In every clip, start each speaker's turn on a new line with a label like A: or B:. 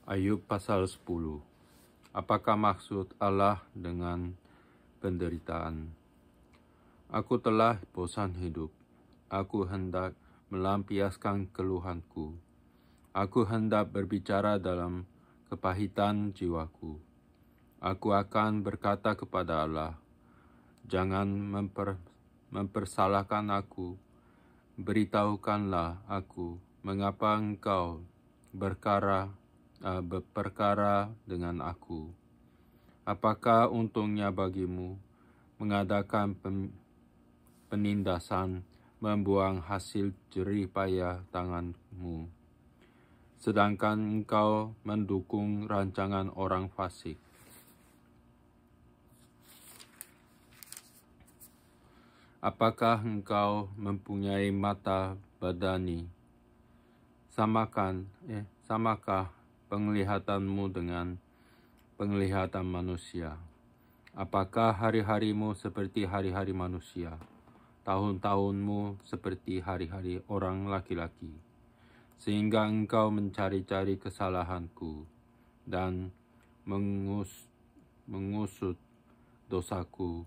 A: Ayub pasal 10. Apakah maksud Allah dengan penderitaan? Aku telah bosan hidup. Aku hendak melampiaskan keluhanku. Aku hendak berbicara dalam kepahitan jiwaku. Aku akan berkata kepada Allah, jangan mempersalahkan aku. Beritahukanlah aku, mengapa engkau berperkara dengan aku. Apakah untungnya bagimu mengadakan penindasan, membuang hasil jerih payah tanganmu, sedangkan engkau mendukung rancangan orang fasik? Apakah engkau mempunyai mata badani? Samakah penglihatanmu dengan penglihatan manusia? Apakah hari-harimu seperti hari-hari manusia? Tahun-tahunmu seperti hari-hari orang laki-laki? Sehingga engkau mencari-cari kesalahanku dan mengusut dosaku,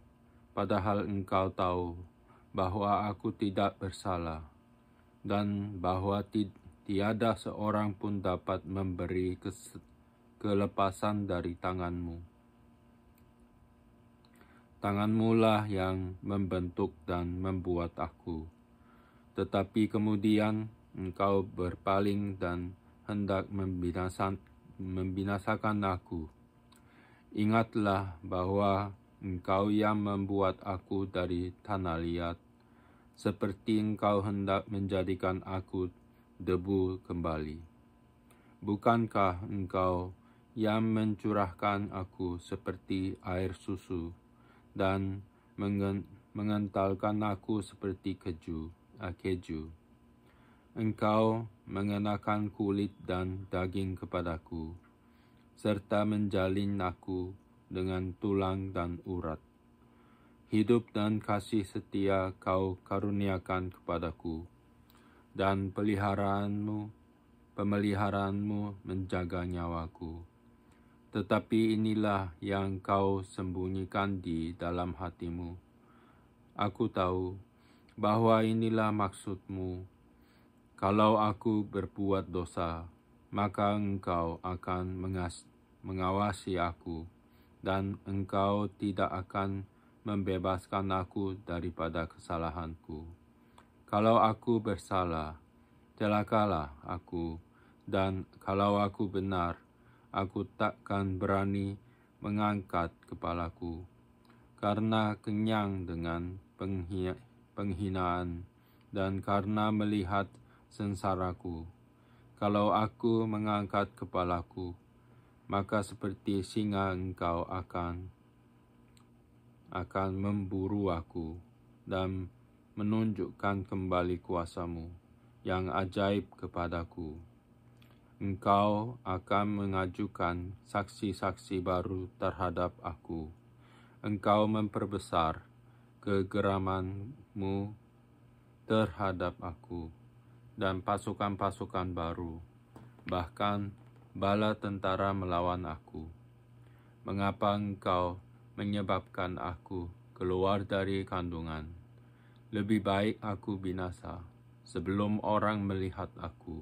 A: padahal engkau tahu bahwa aku tidak bersalah dan bahwa tiada seorang pun dapat memberi kelepasan dari tanganmu. Tanganmu lah yang membentuk dan membuat aku. Tetapi kemudian engkau berpaling dan hendak membinasakan aku. Ingatlah bahwa engkau yang membuat aku dari tanah liat, seperti engkau hendak menjadikan aku debu kembali. Bukankah engkau yang mencurahkan aku seperti air susu dan mengentalkan aku seperti keju? Engkau mengenakan kulit dan daging kepadaku, serta menjalin aku dengan tulang dan urat. Hidup dan kasih setia kau karuniakan kepadaku, dan pemeliharaanmu menjaga nyawaku. Tetapi inilah yang kau sembunyikan di dalam hatimu. Aku tahu bahwa inilah maksudmu. Kalau aku berbuat dosa, maka engkau akan mengawasi aku, dan engkau tidak akan membebaskan aku daripada kesalahanku. Kalau aku bersalah, celakalah aku, dan kalau aku benar, aku takkan berani mengangkat kepalaku, karena kenyang dengan penghinaan dan karena melihat sengsaraku. Kalau aku mengangkat kepalaku, maka seperti singa engkau akan memburu aku dan menunjukkan kembali kuasamu yang ajaib kepadaku. Engkau akan mengajukan saksi-saksi baru terhadap aku. Engkau memperbesar kegeramanmu terhadap aku dan pasukan-pasukan baru, bahkan bala tentara melawan aku. Mengapa engkau menyebabkan aku keluar dari kandungan? Lebih baik aku binasa sebelum orang melihat aku.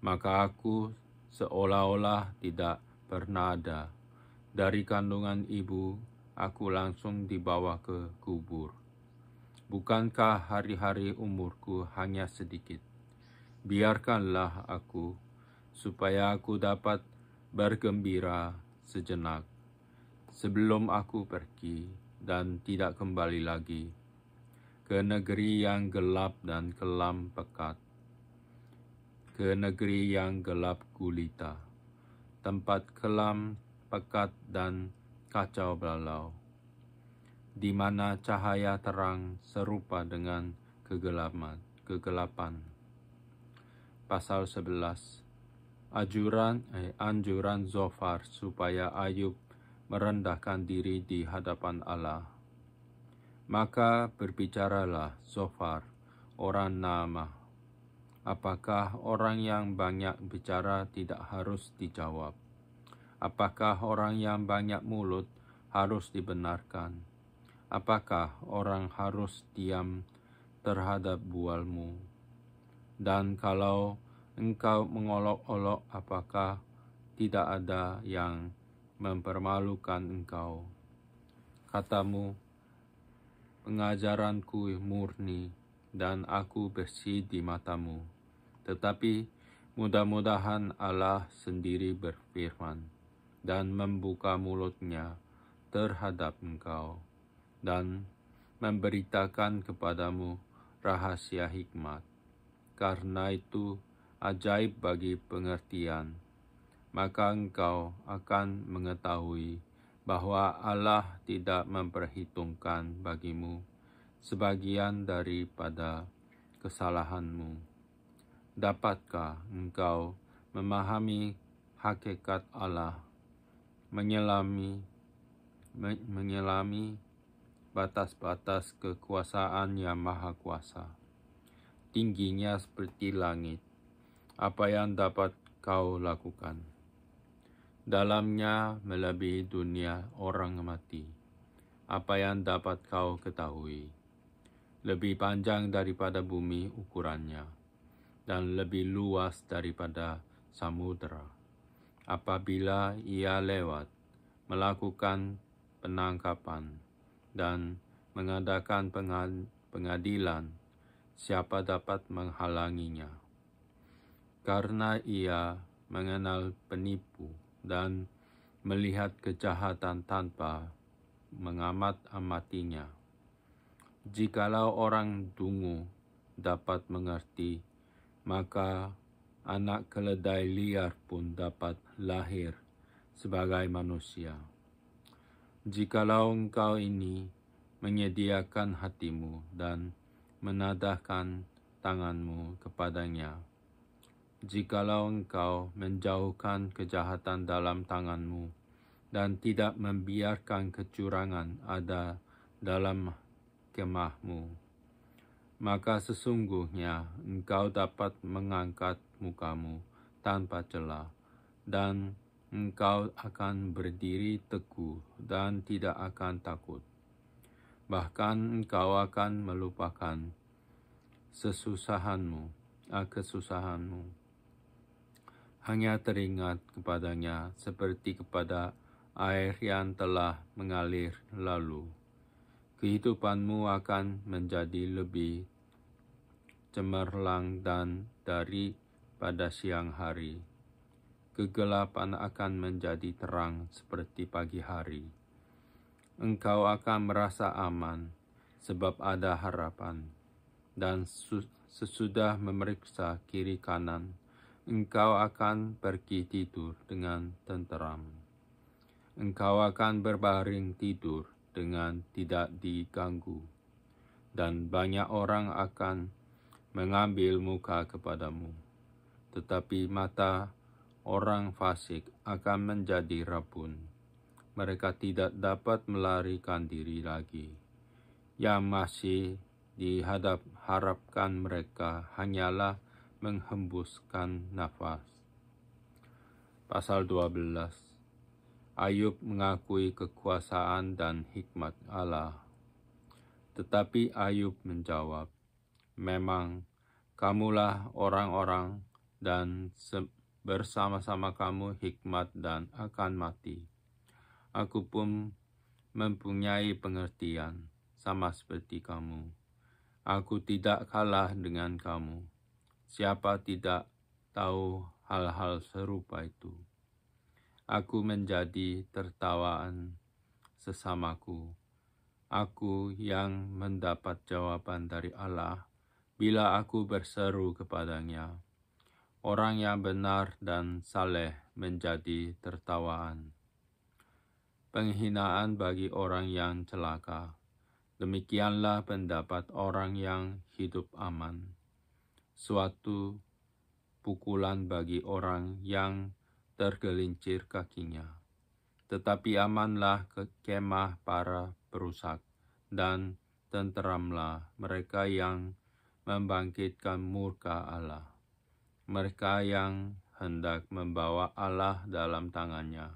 A: Maka aku seolah-olah tidak pernah ada. Dari kandungan ibu, aku langsung dibawa ke kubur. Bukankah hari-hari umurku hanya sedikit? Biarkanlah aku, supaya aku dapat bergembira sejenak, sebelum aku pergi dan tidak kembali lagi ke negeri yang gelap dan kelam pekat, ke negeri yang gelap gulita, tempat kelam, pekat, dan kacau balau, di mana cahaya terang serupa dengan kegelapan. Pasal 11. Anjuran Zofar supaya Ayub merendahkan diri di hadapan Allah. Maka berbicaralah Zofar, orang Naamah, Apakah orang yang banyak bicara tidak harus dijawab? Apakah orang yang banyak mulut harus dibenarkan? Apakah orang harus diam terhadap bualmu? Dan kalau engkau mengolok-olok, apakah tidak ada yang mempermalukan engkau? Katamu, pengajaranku murni dan aku bersih di matamu. Tetapi mudah-mudahan Allah sendiri berfirman dan membuka mulutnya terhadap engkau dan memberitakan kepadamu rahasia hikmat. Karena itu ajaib bagi pengertian, maka engkau akan mengetahui bahwa Allah tidak memperhitungkan bagimu sebagian daripada kesalahanmu. Dapatkah engkau memahami hakikat Allah, menyelami batas-batas kekuasaan yang maha kuasa? Tingginya seperti langit, apa yang dapat kau lakukan? Dalamnya melebihi dunia orang mati, apa yang dapat kau ketahui? Lebih panjang daripada bumi ukurannya, dan lebih luas daripada samudera. Apabila ia lewat, melakukan penangkapan, dan mengadakan pengadilan, siapa dapat menghalanginya? Karena ia mengenal penipu dan melihat kejahatan tanpa mengamat-amatinya. Jikalau orang dungu dapat mengerti, maka anak keledai liar pun dapat lahir sebagai manusia. Jikalau engkau ini menyediakan hatimu dan menadahkan tanganmu kepadanya, jikalau engkau menjauhkan kejahatan dalam tanganmu dan tidak membiarkan kecurangan ada dalam kemahmu, maka sesungguhnya engkau dapat mengangkat mukamu tanpa celah, dan engkau akan berdiri teguh dan tidak akan takut. Bahkan engkau akan melupakan kesusahanmu. Hanya teringat kepadanya seperti kepada air yang telah mengalir lalu. Kehidupanmu akan menjadi lebih cemerlang dan daripada siang hari. Kegelapan akan menjadi terang seperti pagi hari. Engkau akan merasa aman sebab ada harapan, dan sesudah memeriksa kiri kanan, engkau akan pergi tidur dengan tenteram. Engkau akan berbaring tidur dengan tidak diganggu, dan banyak orang akan mengambil muka kepadamu. Tetapi mata orang fasik akan menjadi rabun. Mereka tidak dapat melarikan diri lagi. Yang masih diharapkan mereka hanyalah menghembuskan nafas. Pasal 12. Ayub mengakui kekuasaan dan hikmat Allah. Tetapi Ayub menjawab, memang kamulah orang-orang dan bersama-sama kamu hikmat dan akan mati. Aku pun mempunyai pengertian sama seperti kamu. Aku tidak kalah dengan kamu. Siapa tidak tahu hal-hal serupa itu? Aku menjadi tertawaan sesamaku. Aku yang mendapat jawaban dari Allah bila aku berseru kepadanya. Orang yang benar dan saleh menjadi tertawaan. Penghinaan bagi orang yang celaka. Demikianlah pendapat orang yang hidup aman. Suatu pukulan bagi orang yang tergelincir kakinya. Tetapi amanlah kemah para perusak, dan tenteramlah mereka yang membangkitkan murka Allah. mereka yang hendak membawa Allah dalam tangannya.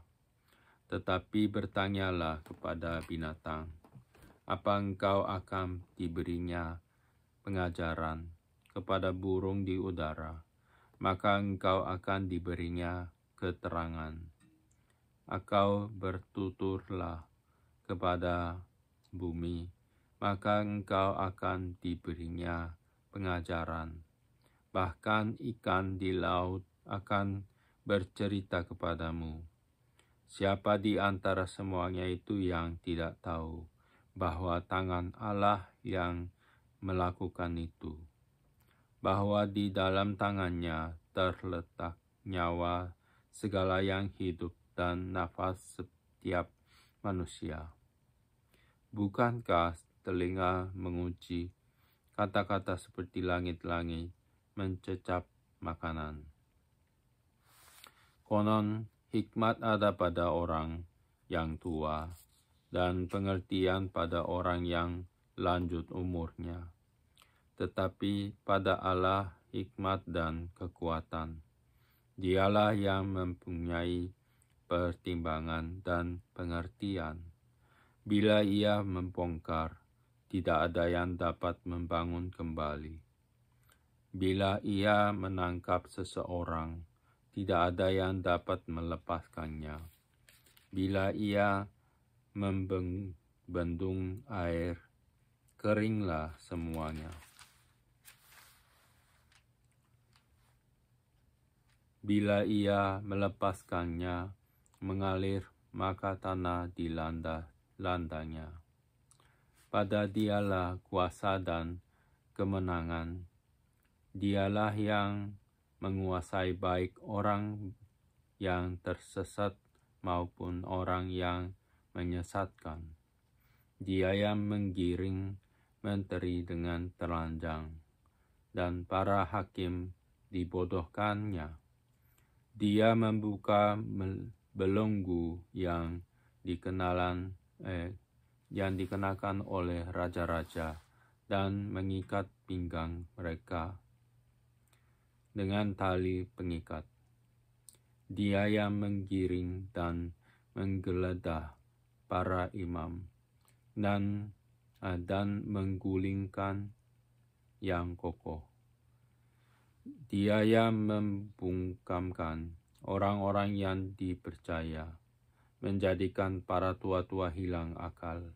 A: Tetapi bertanyalah kepada binatang, apa engkau akan diberinya pengajaran? Kepada burung di udara, maka engkau akan diberinya keterangan. Engkau bertuturlah kepada bumi, maka engkau akan diberinya pengajaran. Bahkan ikan di laut akan bercerita kepadamu. Siapa di antara semuanya itu yang tidak tahu bahwa tangan Allah yang melakukan itu, bahwa di dalam tangannya terletak nyawa segala yang hidup dan nafas setiap manusia? Bukankah telinga menguji kata-kata seperti langit-langit mencecap makanan? Konon hikmat ada pada orang yang tua dan pengertian pada orang yang lanjut umurnya. Tetapi pada Allah hikmat dan kekuatan. Dialah yang mempunyai pertimbangan dan pengertian. Bila ia membongkar, tidak ada yang dapat membangun kembali. Bila ia menangkap seseorang, tidak ada yang dapat melepaskannya. Bila ia membendung air, keringlah semuanya. Bila ia melepaskannya, mengalir, maka tanah dilanda-landanya. Pada dialah kuasa dan kemenangan. Dialah yang menguasai baik orang yang tersesat maupun orang yang menyesatkan. Dia yang menggiring menteri dengan telanjang, dan para hakim dibodohkannya. Dia membuka belenggu yang dikenakan oleh raja-raja dan mengikat pinggang mereka dengan tali pengikat. Dia yang menggiring dan menggeledah para imam dan menggulingkan yang kokoh. Dia yang membungkamkan orang-orang yang dipercaya, menjadikan para tua-tua hilang akal.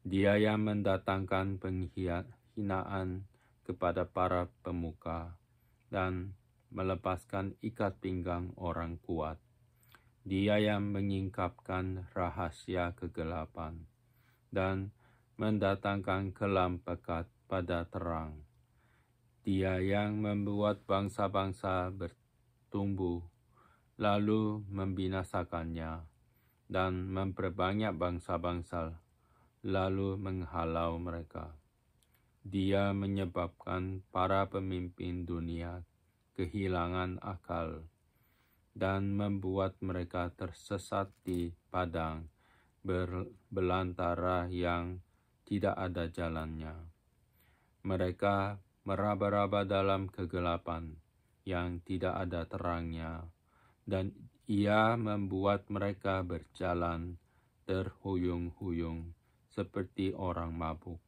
A: Dia yang mendatangkan penghinaan kepada para pemuka dan melepaskan ikat pinggang orang kuat. Dia yang menyingkapkan rahasia kegelapan dan mendatangkan kelam pekat pada terang. Dia yang membuat bangsa-bangsa bertumbuh, lalu membinasakannya, dan memperbanyak bangsa-bangsa, lalu menghalau mereka. Dia menyebabkan para pemimpin dunia kehilangan akal, dan membuat mereka tersesat di padang belantara yang tidak ada jalannya. Mereka meraba-raba dalam kegelapan yang tidak ada terangnya, dan ia membuat mereka berjalan terhuyung-huyung seperti orang mabuk.